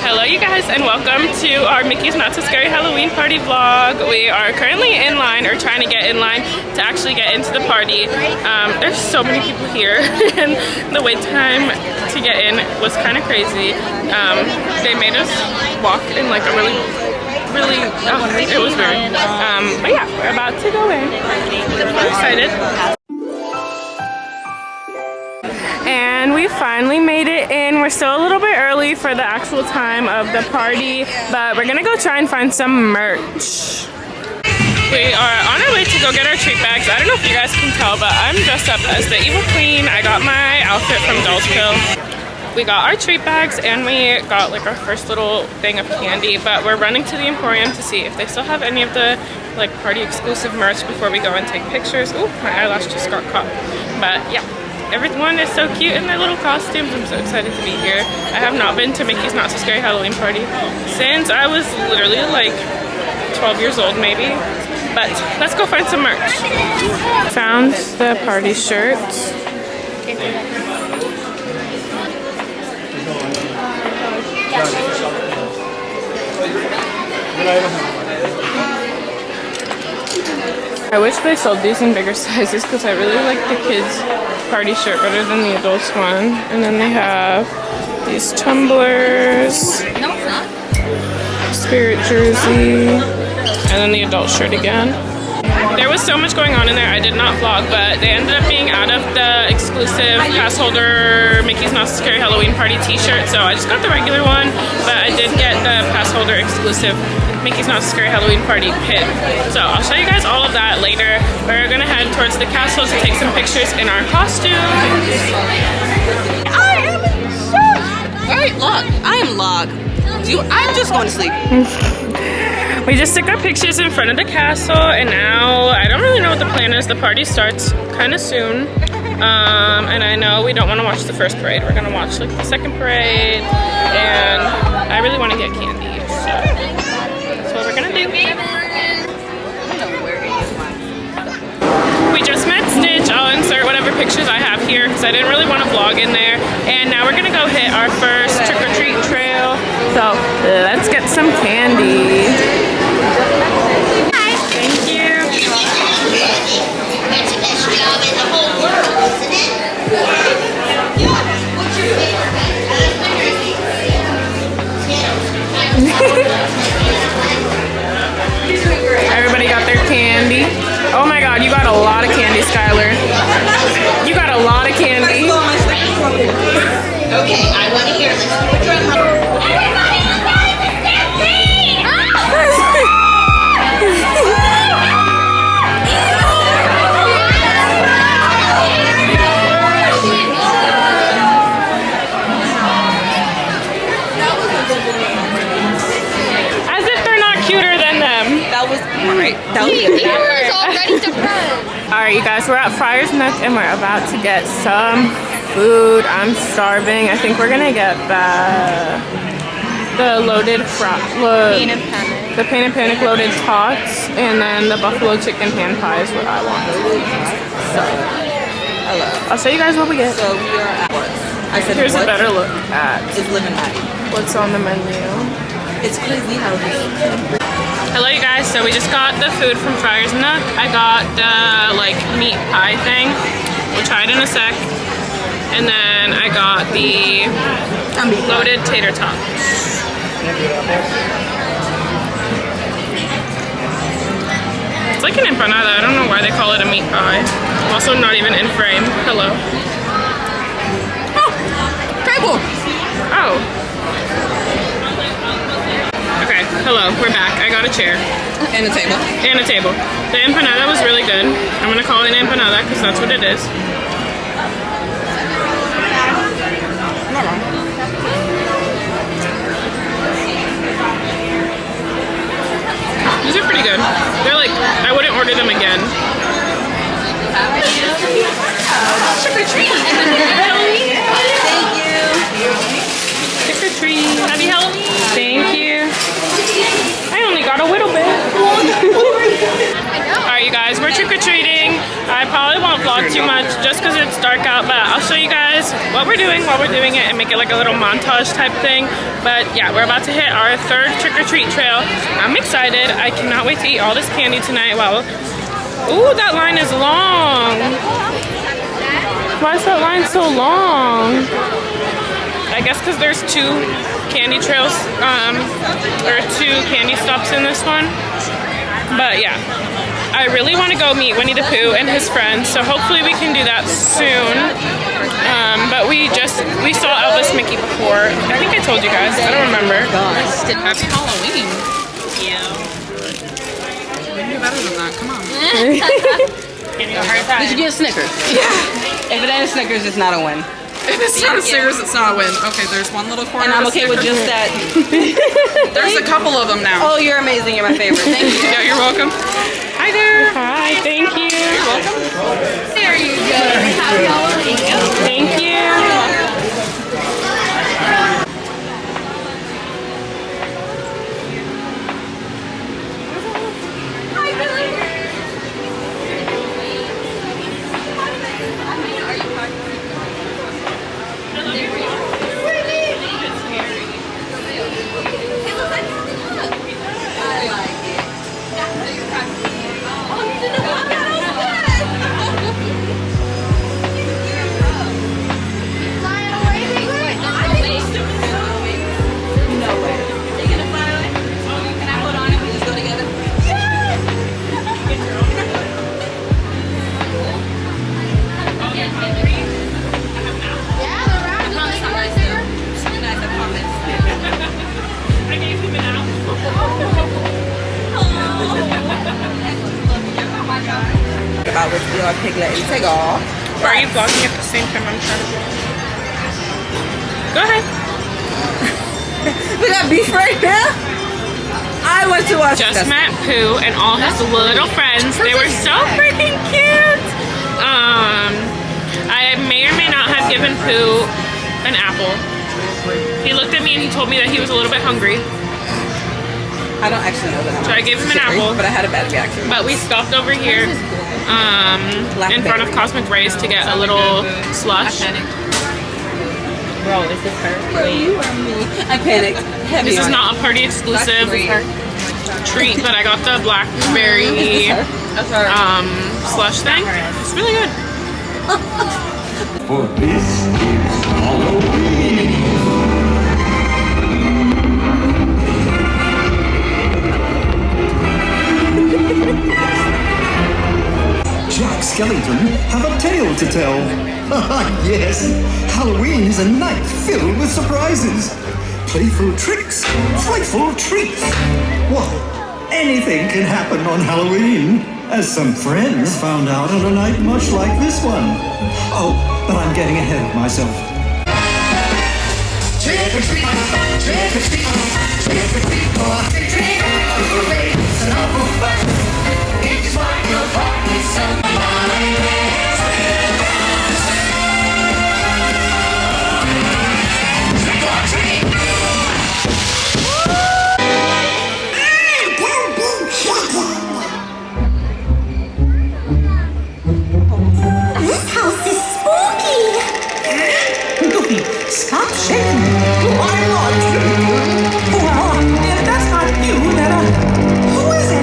Hello you guys and welcome to our Mickey's Not So Scary Halloween party vlog. We are currently in line, or trying to get in line to actually get into the party. There's so many people here and the wait time to get in was kind of crazy. They made us walk in like a really, it was weird. But yeah, we're about to go in. I'm excited. And we finally made it in. We're still a little bit early for the actual time of the party, but we're gonna go try and find some merch. We are on our way to go get our treat bags. I don't know if you guys can tell, but I'm dressed up as the evil queen. I got my outfit from Doll's Pill. We got our treat bags and we got like our first little thing of candy, but we're running to the Emporium to see if they still have any of the like party exclusive merch before we go and take pictures. Ooh, my eyelash just got caught. But yeah. Everyone is so cute in their little costumes. I'm so excited to be here. I have not been to Mickey's Not So Scary Halloween party since I was literally like 12 years old maybe. But let's go find some merch. Found the party shirt. I wish they sold these in bigger sizes because I really like the kids' party shirt better than the adults one. And then they have these tumblers, spirit jersey, and then the adult shirt again. There was so much going on in there, I did not vlog, but they ended up being out of the exclusive pass holder Mickey's Not So Scary Halloween party t-shirt, so I just got the regular one, but I did get the pass holder exclusive Mickey's Not So Scary Halloween party pin. So I'll show you guys all of that later. We're gonna head towards the castle to take some pictures in our costume. I am in shock! Alright, log. I am log. I'm just going to sleep. We just took our pictures in front of the castle, and now I don't really know what the plan is. The party starts kind of soon, and I know we don't want to watch the first parade. We're gonna watch like the second parade, and I really want to get candy, so that's what we're gonna do. We just met Stitch. I'll insert whatever pictures I have here because I didn't really want to vlog in there, and now we're gonna go hit our first trick-or-treat trail. So let's get some candy. Thank you. That's the best job in the whole world, isn't it? What's your favorite? Everybody got their candy. Oh my god, you got a lot of candy, Skylar. You got a lot of candy. Okay, I want to hear this. Everybody look at the stampede! As if they're not cuter than them. That was alright. That was good. Already depressed. Alright, you guys, we're at Friar's Nook and we're about to get some food. I'm starving. I think we're gonna get the loaded the Pain and Panic loaded tots, and then the buffalo chicken hand pie is what I want. So, hello. I'll show you guys what we get. So we are at what? I said Here's what? a better look at It's living Hattie. what's on the menu. It's crazy how this. Hello you guys, so we just got the food from Friar's Nook. I got the like meat pie thing. We'll try it in a sec. And then I got the loaded tater tots. It's like an empanada. I don't know why they call it a meat pie. Also not even in frame. Hello. Oh! Table! Oh. Okay, hello, we're back. I got a chair. And a table. And a table. The empanada was really good. I'm gonna call it an empanada because that's what it is. Not wrong. These are pretty good. They're like, I wouldn't order them again. Trick or treat! Thank you! Trick or treat. Happy Halloween! Thank you. I only got a little bit. Alright you guys, we're trick-or-treating. I probably won't vlog too much just what we're doing while we're doing it and make it like a little montage type thing. But yeah, we're about to hit our third trick-or-treat trail. I'm excited. I cannot wait to eat all this candy tonight. Wow. Ooh, that line is long. Why is that line so long? I guess because there's two candy trails, or two candy stops in this one. But yeah, I really want to go meet Winnie the Pooh and his friends, so hopefully we can do that soon. But we saw Elvis Mickey before. I think I told you guys. I don't remember. Happy Halloween. Yeah. We can do better than that. Come on. Did you get a Snickers? Yeah. If it ain't a Snickers, it's not a win. If it's not a Snickers, it's not a win. Okay, there's one little corner. And I'm okay with just that. There's a couple of them now. Oh, you're amazing. You're my favorite. Thank you. Yeah, you're welcome. Hi there. Hi, thank you. You're welcome. There you go. Happy Halloween. Thank you. About with your piglet and take off. Or are you vlogging at the same time I'm trying to vlog? Go ahead. We got beef right now. I went to watch Just met Pooh and all his little friends. They were so freaking cute. I may or may not have given Pooh an apple. He looked at me and he told me that he was a little bit hungry. I don't actually know that. So I gave him an apple. But I had a bad reaction. But we stopped over here in front of Cosmic Rays to get a little slush. Bro, is this her? You or me? I panicked. Heavy. This is not a party exclusive treat, but I got the blackberry slush thing. It's really good. For this is Halloween. Jack Skellington have a tale to tell. Yes, Halloween is a night filled with surprises. Playful tricks, frightful treats. Why, anything can happen on Halloween, as some friends found out on a night much like this one. Oh, but I'm getting ahead of myself. Trick or treat, trick or treat, trick or treat, go out to trick or treat. It's an awful fun. It is why you'll party somebody. Stop shaking. Why not? Well, if that's not you, then who is it?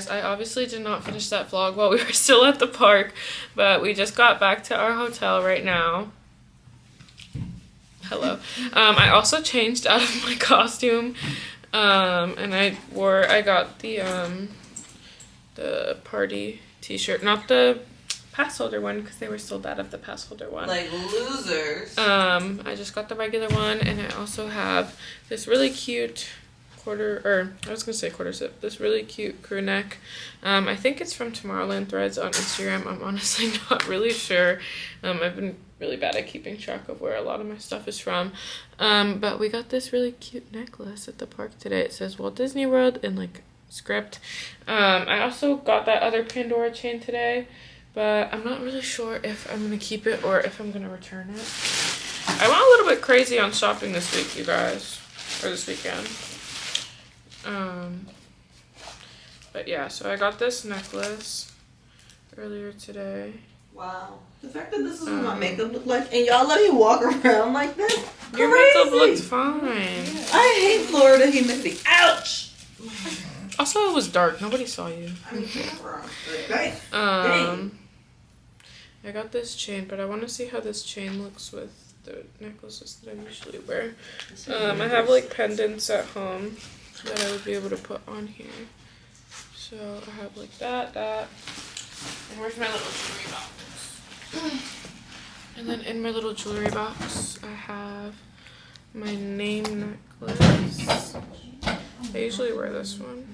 I obviously did not finish that vlog while we were still at the park, but we just got back to our hotel right now. Hello. I also changed out of my costume, and I got the party t-shirt, not the pass holder one because they were sold out of the pass holder one. Like losers. I just got the regular one, and I also have this really cute quarter zip, this really cute crew neck. I think it's from Tomorrowland Threads on Instagram. I'm honestly not really sure. I've been really bad at keeping track of where a lot of my stuff is from. But we got this really cute necklace at the park today. It says Walt Disney World in like script. I also got that other Pandora chain today, but I'm not really sure if I'm gonna keep it or if I'm gonna return it. I went a little bit crazy on shopping this week, you guys, or this weekend. But yeah, so I got this necklace earlier today. Wow. The fact that this is what my makeup looked like, and y'all let me walk around like this? Your Crazy. makeup looked fine. I hate Florida humidity. Ouch! Also, it was dark. Nobody saw you. I got this chain, but I want to see how this chain looks with the necklaces that I usually wear. I have like pendants at home that I would be able to put on here. So I have like that. And where's my little jewelry box? And then in my little jewelry box, I have my name necklace. I usually wear this one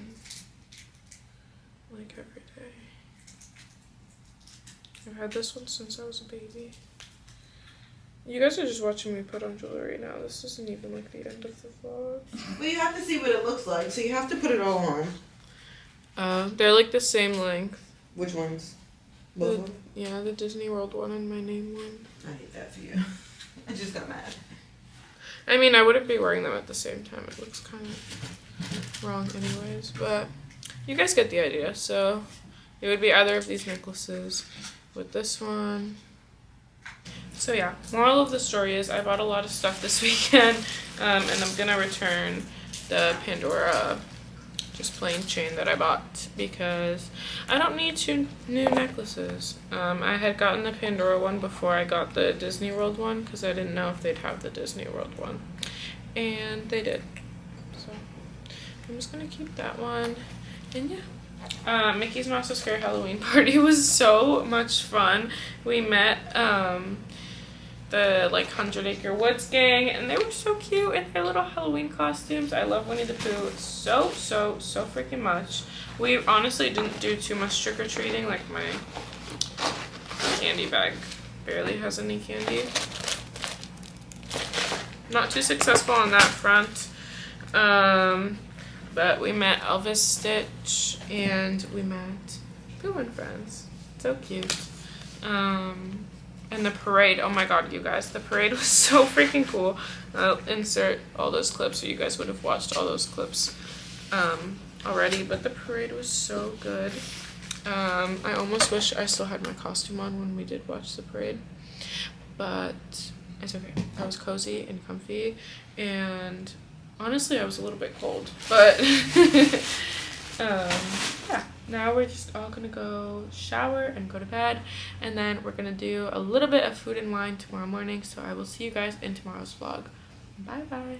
like every day. I've had this one since I was a baby. You guys are just watching me put on jewelry now. This isn't even like the end of the vlog. Well, you have to see what it looks like, so you have to put it all on. They're like the same length. Which ones? Yeah, the Disney World one and my name one. I hate that for you. I just got mad. I mean, I wouldn't be wearing them at the same time. It looks kind of wrong anyways, but you guys get the idea. So it would be either of these necklaces with this one. So yeah, moral of the story is I bought a lot of stuff this weekend, and I'm gonna return the Pandora just plain chain that I bought because I don't need 2 new necklaces. I had gotten the Pandora one before I got the Disney World one because I didn't know if they'd have the Disney World one, and they did. So I'm just gonna keep that one. And yeah, Mickey's Not So Scary Halloween Party was so much fun. We met the like 100 Acre Woods gang, and they were so cute in their little Halloween costumes. I love Winnie the Pooh so freaking much. We honestly didn't do too much trick-or-treating. Like my candy bag barely has any candy. Not too successful on that front. But we met Elvis Stitch and we met Pooh and Friends. So cute. And the parade, oh my god, you guys, the parade was so freaking cool. I'll insert all those clips, so you guys would have watched all those clips already, but the parade was so good. I almost wish I still had my costume on when we did watch the parade, but it's okay. I was cozy and comfy, and honestly, I was a little bit cold, but yeah. Now we're just all gonna go shower and go to bed, and then we're gonna do a little bit of food and wine tomorrow morning. So I will see you guys in tomorrow's vlog. Bye bye.